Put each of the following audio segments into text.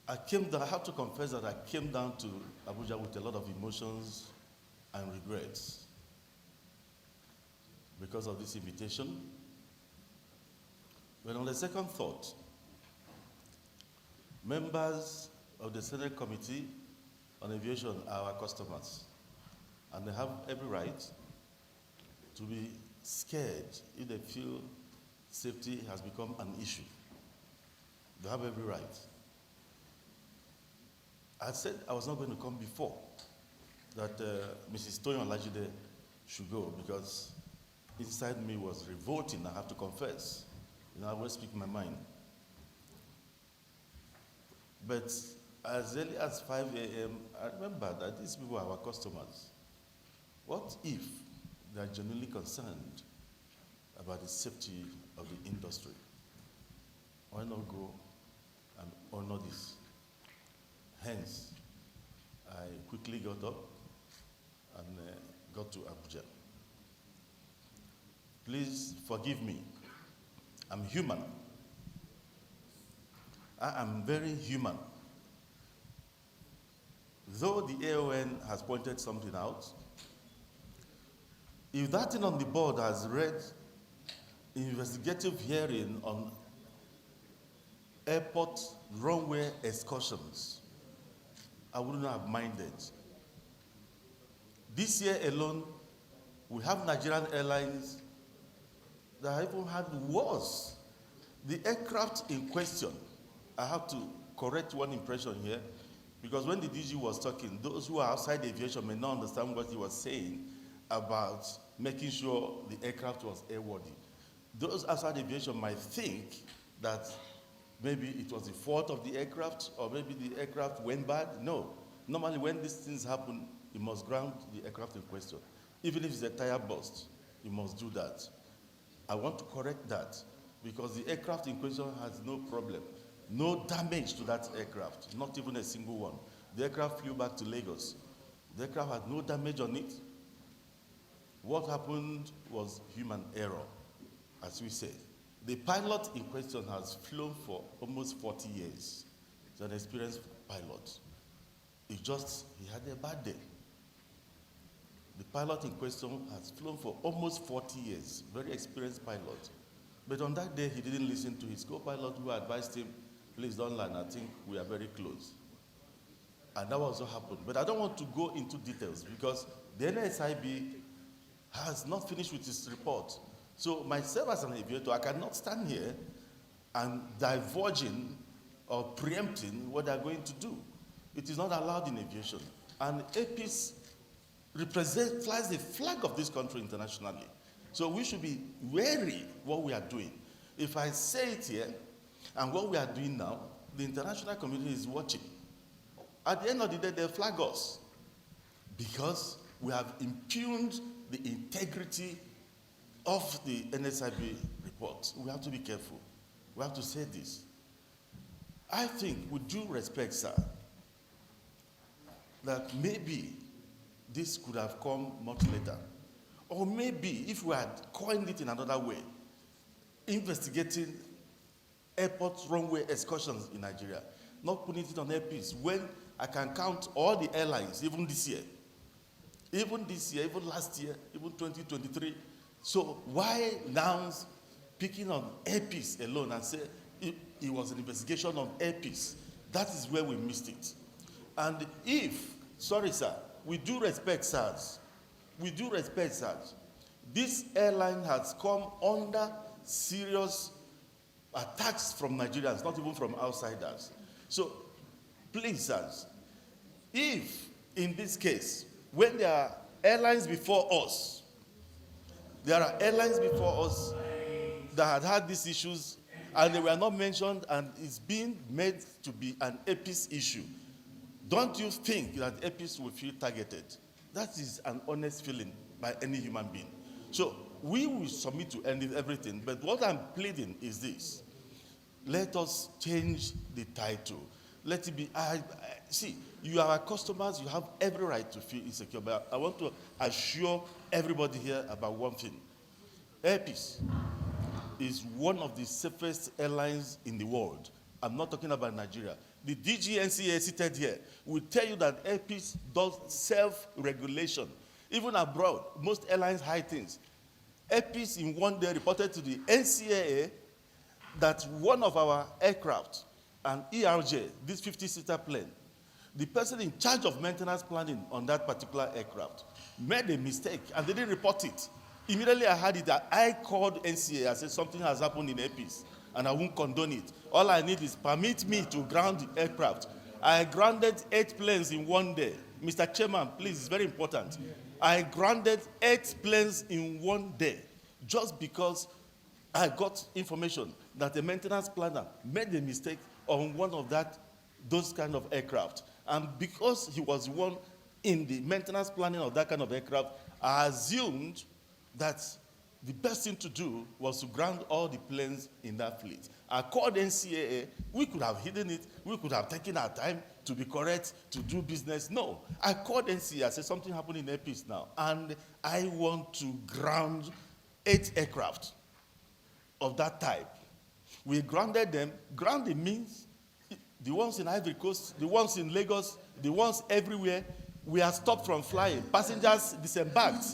I have to confess that I came down to Abuja with a lot of emotions and regrets because of this invitation. But on the second thought, members of the Senate Committee on Aviation are our customers, and they have every right to be scared if they feel safety has become an issue. They have every right. I said I was not going to come before, that Mrs. Toyon Lajide should go, because inside me was revolting, I have to confess. I always speak my mind. But as early as 5 a.m., I remember that these people are our customers. What if they are genuinely concerned about the safety of the industry? Why not go and honor this? Hence, I quickly got up and got to Abuja. Please forgive me. I'm human. I am very human. Though the AON has pointed something out, if that thing on the board has read investigative hearing on airport runway excursions, I wouldn't have minded. This year alone, we have Nigerian airlines that even had worse. The aircraft in question, I have to correct one impression here, because when the DG was talking, those who are outside aviation may not understand what he was saying about making sure the aircraft was airworthy. Those outside aviation might think that maybe it was the fault of the aircraft, or maybe the aircraft went bad. No. Normally, when these things happen, you must ground the aircraft in question. Even if it's a tire burst, you must do that. I want to correct that, because the aircraft in question has no problem. No damage to that aircraft, not even a single one. The aircraft flew back to Lagos. The aircraft had no damage on it. What happened was human error, as we say. The pilot in question has flown for almost 40 years. He's an experienced pilot. He had a bad day. The pilot in question has flown for almost 40 years, very experienced pilot. But on that day, he didn't listen to his co-pilot, who advised him, please don't land, I think we are very close. And that was what happened. But I don't want to go into details, because the NSIB has not finished with its report. So myself as an aviator, I cannot stand here and diverging or preempting what they're going to do. It is not allowed in aviation. And Airpeace flies the flag of this country internationally. So we should be wary what we are doing. If I say it here, and what we are doing now, the international community is watching. At the end of the day, they'll flag us, because we have impugned the integrity of the NSIB report. We have to be careful. We have to say this. I think, with due respect, sir, that maybe this could have come much later. Or maybe, if we had coined it in another way, investigating airport runway excursions in Nigeria, not putting it on Airpeace, when I can count all the airlines, even this year, even last year, even 2023. So why now picking on Airpeace alone and say it was an investigation on Airpeace? That is where we missed it. And sorry sir, we do respect SARS. This airline has come under serious attacks from Nigerians, not even from outsiders. So please, sirs, if in this case, when there are airlines before us, that had these issues, and they were not mentioned, and it's being made to be an Airpeace issue, don't you think that Airpeace will feel targeted? That is an honest feeling by any human being. So we will submit to everything, but what I'm pleading is this. Let us change the title. Let it be, see, you are our customers, you have every right to feel insecure, but I want to assure everybody here about one thing. Airpeace is one of the safest airlines in the world. I'm not talking about Nigeria. the DGNCA seated here will tell you that Airpeace does self-regulation. Even abroad, most airlines hide things. Airpeace in one day reported to the NCAA that one of our aircraft, an ERJ, this 50-seater plane, the person in charge of maintenance planning on that particular aircraft made a mistake and they didn't report it. Immediately I heard it that I called NCAA. I said something has happened in Airpeace and I won't condone it. All I need is permit me to ground the aircraft. I grounded 8 planes in one day. Mr. Chairman, please, it's very important. I grounded 8 planes in one day just because I got information that the maintenance planner made a mistake on one of those kind of aircraft. And because he was one in the maintenance planning of that kind of aircraft, I assumed that the best thing to do was to ground all the planes in that fleet. I called NCAA. We could have hidden it. We could have taken our time to be correct, to do business. No. I called NCAA. I said something happened in Airpeace now. And I want to ground 8 aircraft of that type. We grounded them. Grounding means the ones in Ivory Coast, the ones in Lagos, the ones everywhere, we are stopped from flying. Passengers disembarked.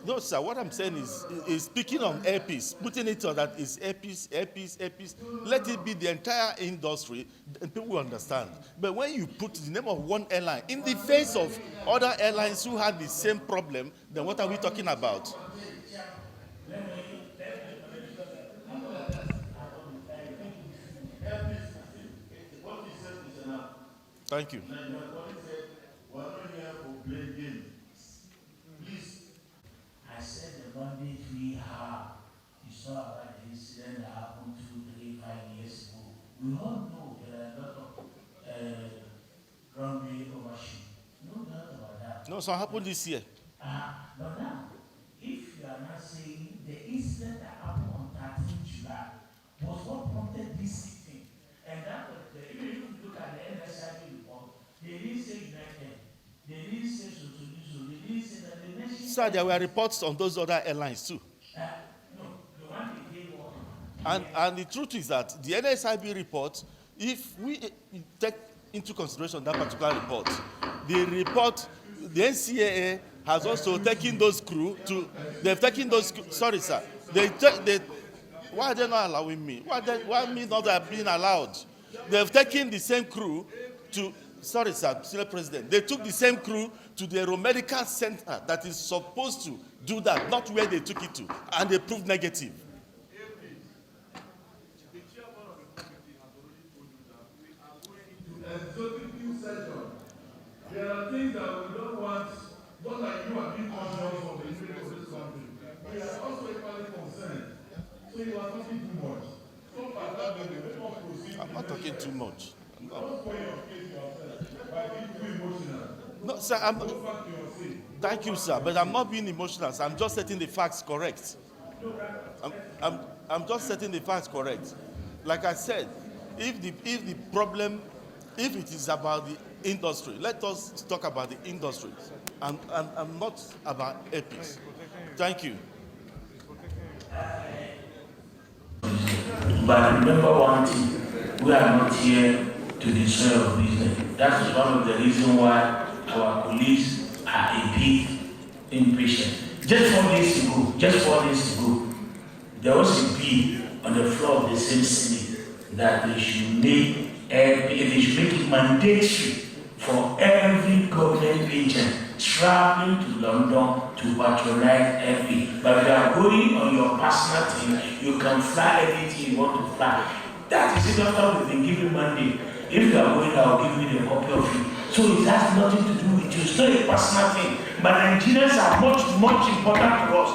No, sir. What I'm saying is speaking on Airpeace, putting it on that is Airpeace. Let it be the entire industry, and people will understand. But when you put the name of one airline in the face of other airlines who had the same problem, then what are we talking about? Thank you. I said the mandate we have, you saw about the incident that happened 2, 3, 5 years ago. We all know there are a lot of runway overshoot. No doubt about that. No, so it happened this year. But now, if you are not saying the incident that happened on 13 July was what prompted this thing, and that was even if you look at the NSIB report, they didn't say United, they didn't say Sotulizo, they didn't say that they mentioned. Sir, there were reports on those other airlines too. No, the one they gave was. And the truth is that the NSIB report, if we take into consideration that particular report, the NCAA has also taken those crew to, they've taken those, sorry sir, why are they not allowing me? Why me not being allowed? They've taken the same crew to, sorry sir, Senior President, they took the same crew to the aeromedical center that is supposed to do that, not where they took it to, and they proved negative. There are things that we don't want, not like you are being conscious of the history of this country. We are also equally concerned. So you are talking too much. So far, I'm not talking too much. Don't point your case yourself by being too emotional. No, sir, thank you, sir, but I'm not being emotional. So I'm just setting the facts correct. I'm just setting the facts correct. Like I said, if the problem, if it is about the industry, let us talk about the industry, and not about Airpeace. Thank you. But remember one thing, we are not here to destroy our business. That is one of the reasons why our colleagues are a bit impatient. Just 4 days ago, there was a bill on the floor of the same Senate that they should make it mandatory for every government agent traveling to London to patronize Airpeace. But if you are going on your personal thing, you can fly anything you want to fly. That is it after we've been given mandate. If you are going, I will give you the copy of it. So it has nothing to do with you. It's not a personal thing. But Nigerians are much important to us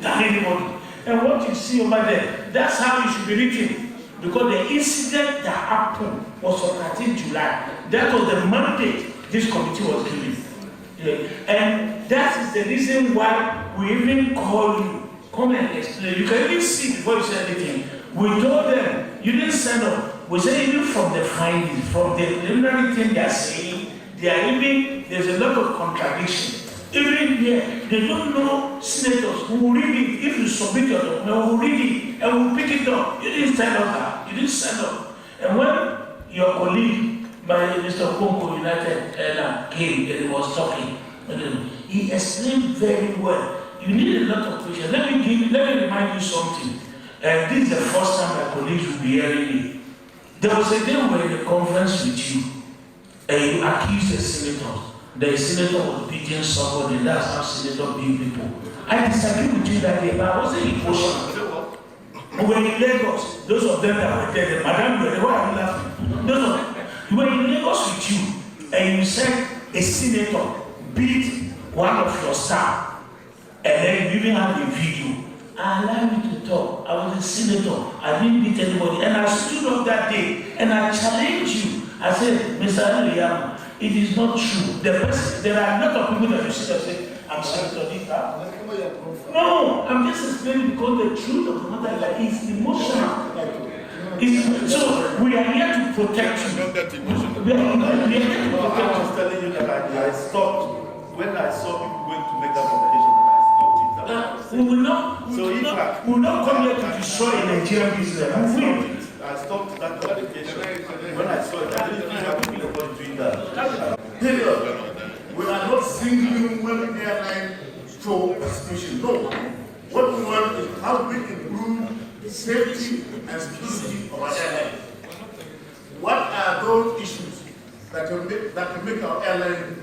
than anybody. And what you see over there, that's how it should be written. Because the incident that happened was on 13 July. That was the mandate this committee was given. And that is the reason why we even call you. Come and explain. You can even see before you say anything. We told them, you didn't send up. We said even from the findings, from the preliminary thing they are saying, There's a lot of contradiction. Even here, they don't know senators who will read it. If you submit your document, will read it and will pick it up. You didn't send up that. You didn't send up. And when your colleague, by Mr. Konko United Airline, came and he was talking, he explained very well. You need a lot of patience. Let me remind you something. And this is the first time my colleagues will be hearing it. There was a day we were in a conference with you, and you accused the senators. The senator was beating somebody. That's how senator beat people. I disagree with you that day, but I wasn't emotional. We were in Lagos. Those of them that were there, Madam, why are you laughing? We were in Lagos with you, and you said a senator beat one of your staff. And then you even have the video. I allowed you to talk. I was a senator. I didn't beat anybody. And I stood up that day and I challenged you. I said, Mr. Onyeama, it is not true. There are a lot of people that you see that say, I'm Senator Dita. No, I'm just explaining because the truth of the matter is emotional. So we are here to protect you. Don't get emotional. We are here to protect you. I was telling you that I stopped when I saw people going to make that communication. We will not come here to destroy Nigerian business. I stopped that communication. When I saw it, I didn't think I would be able to do that. Period. We are not singling one airline for persecution. No. What we want is how we improve safety and security of our airline. What are those issues that can make our airline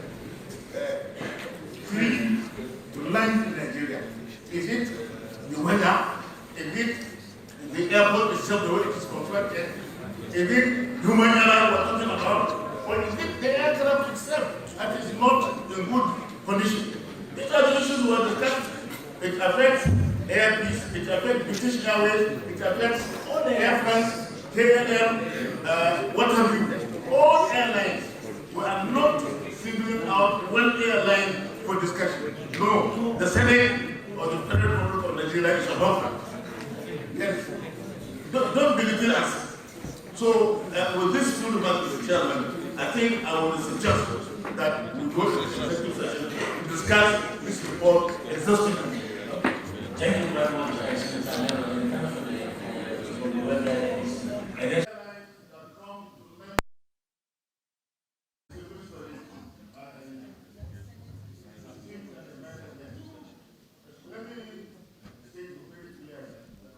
free to land in Nigeria? Is it the weather? Is it the airport itself, the way it is constructed? Is it human error we're talking about? Or is it the aircraft itself that is not in good condition? These are the issues we are discussing. It affects Airpeace, it affects British Airways, it affects all the Air France, KLM, what have you. All airlines. We are not singling out one airline for discussion. No, the Senate or the Federal Republic of Nigeria is above that. Yes. Don't belittle us. So, with this few remarks, Mr. Chairman, I think I will suggest that we go to the executive session to discuss this report exhaustively. Thank you very much, Excellency.